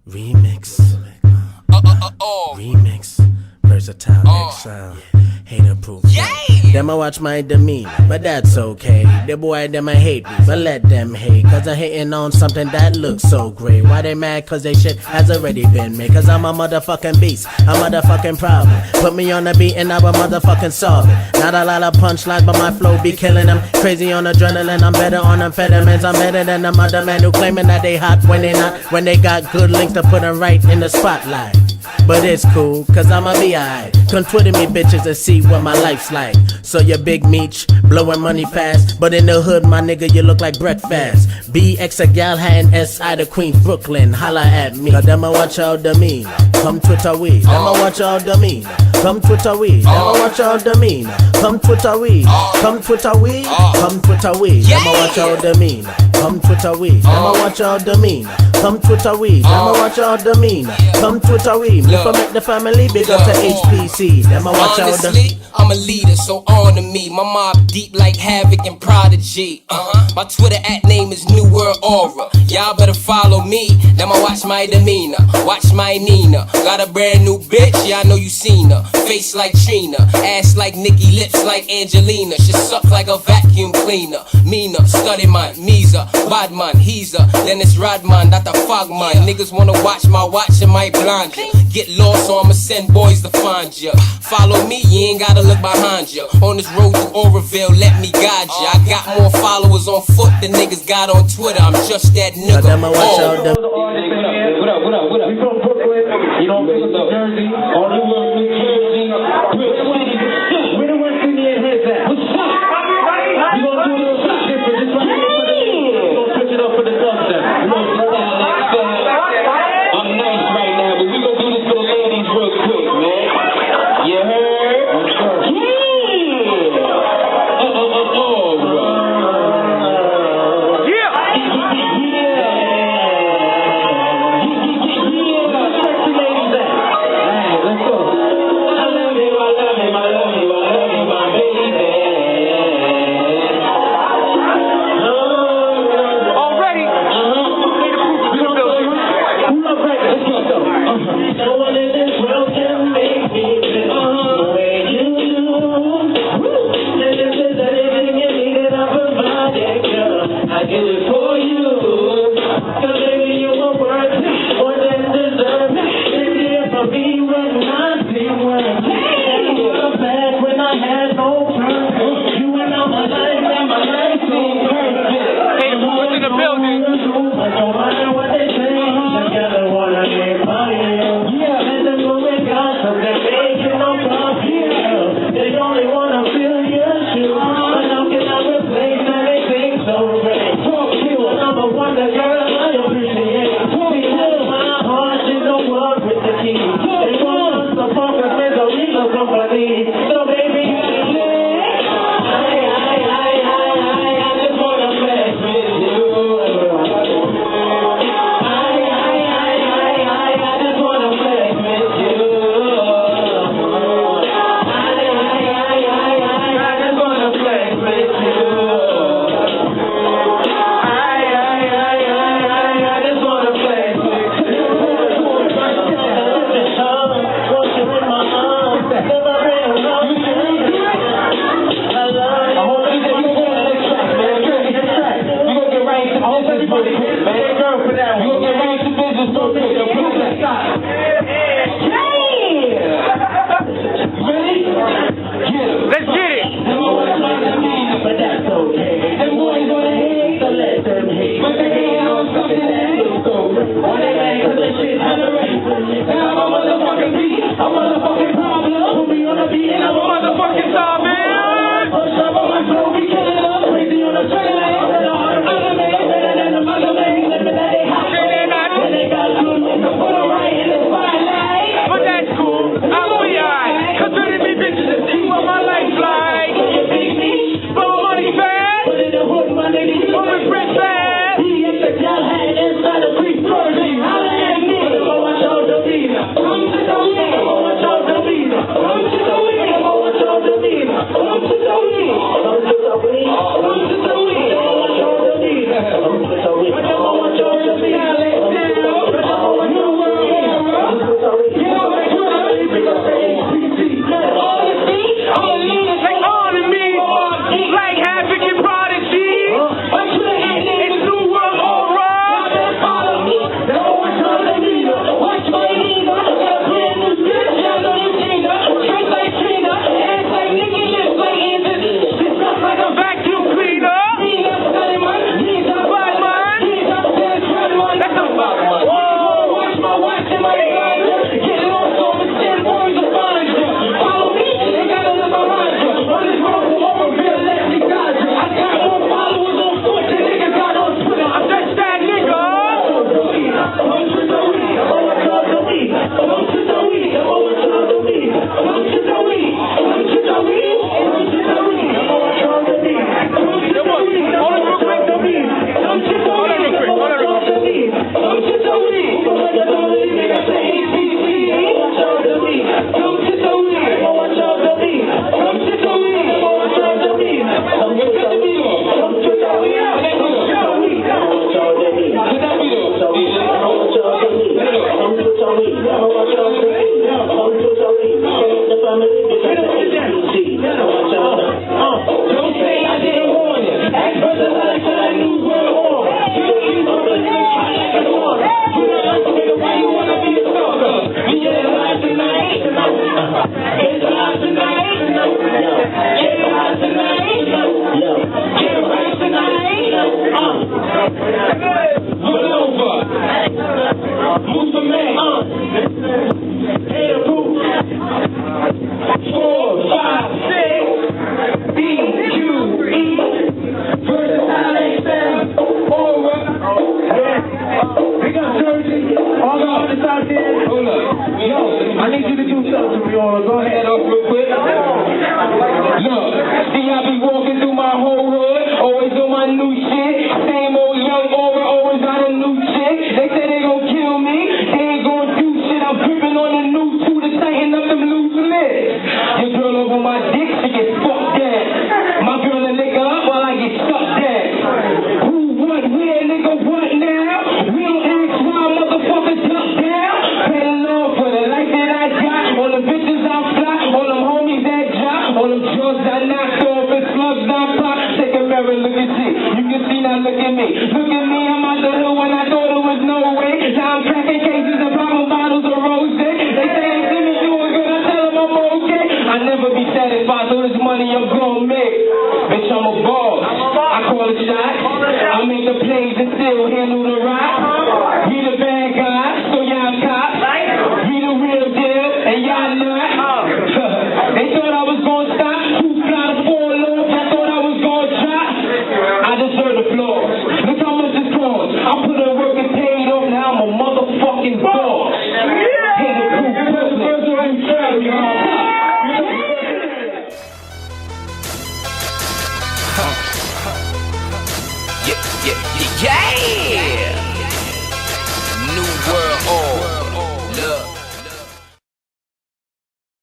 Remix. Remix. Versatile Excell. Hater proof. Them I watch my demeanor, but that's okay. The boy them I hate me, but let them hate. Cause I'm hating on something that looks so great. Why they mad? Cause they shit has already been made. Cause I'm a motherfucking beast, a motherfucking problem. Put me on the beat and I will motherfucking solve it. Not a lot of punchlines, but my flow be killing them. Crazy on adrenaline, I'm better on amphetamines. I'm better than them other men who claiming that they hot when they not. When they got good links to put them right in the spotlight. But it's cool, cause I'ma be alright. Come Twitter me bitches and see what my life's like. So you big meech, blowing money fast. But in the hood, my nigga, you look like breakfast. BX a gal hand SI to Queens, Brooklyn. Holla at me, cause I'ma watch all demeanor. Come Twitter we, I'ma watch all demeanor. Come Twitter we, I'ma watch all demeanor. Come Twitter we, come Twitter we, come Twitter we, I'ma watch all demeanor. Come Twitter we, I'ma watch all demeanor. Come Twitter we, I'ma watch all demeanor. Come Twitter we, me for make the family big up to HPC. I'ma watch all the. Honestly, I'm a leader, so on to me. My mob deep like Havoc and Prodigy. My Twitter @ name is New World Aura. Y'all better follow me. Then I watch my demeanor, watch my Nina. Got a brand new bitch, yeah, I know you seen her. Face like Trina, ass like Nicki, lips like Angelina. She suck like a vacuum cleaner. Mina, study man, Misa, Badman, he's a. Then it's Rodman, that the Fogman. Niggas wanna watch my watch and might blind you. Get lost, so I'ma send boys to find ya. Follow me, you ain't gotta look behind ya. On this road to Auraville, let me guide ya. I got more followers on foot than niggas got on Twitter. I'm just that nigga. What up? What up? We from Brooklyn, you know, New Jersey, on New York, New Jersey. Where the West Indian heads at? What's up? We gonna do a little something different. Just right here for the ladies. We gonna switch it up for the thugs then. I'm nice right now, but we gonna do this for the ladies real quick, man. You heard? Yeah. Go ahead off real quick. Look, see I be walking through my whole hood, always on my new shit. Same old young Aura, always got a new chick. They say they gon' kill me, they ain't gon' do shit. I'm gripping on the new two to tighten up them loose lips. Your girl over my dick, she get fucked down. My girl a nigga up while I get stuck down. Who, what, where, nigga, what now? We don't ask why motherfuckers duck down. Pay along for the life that I got. All the bitches I fly, all them homies that drop, all them drugs I knocked off and slugs I pop. Take a mirror, look at you. You can see now, look at me. Look at me, I'm out the hood when I thought there was no way. Now I'm cracking cases and popping bottles of rose. They say they see me doing good, I tell them I'm okay. I never be satisfied, so this money I'm gon' make. Bitch, I'm a boss. I call a shot. I make the plays and still handle the rock.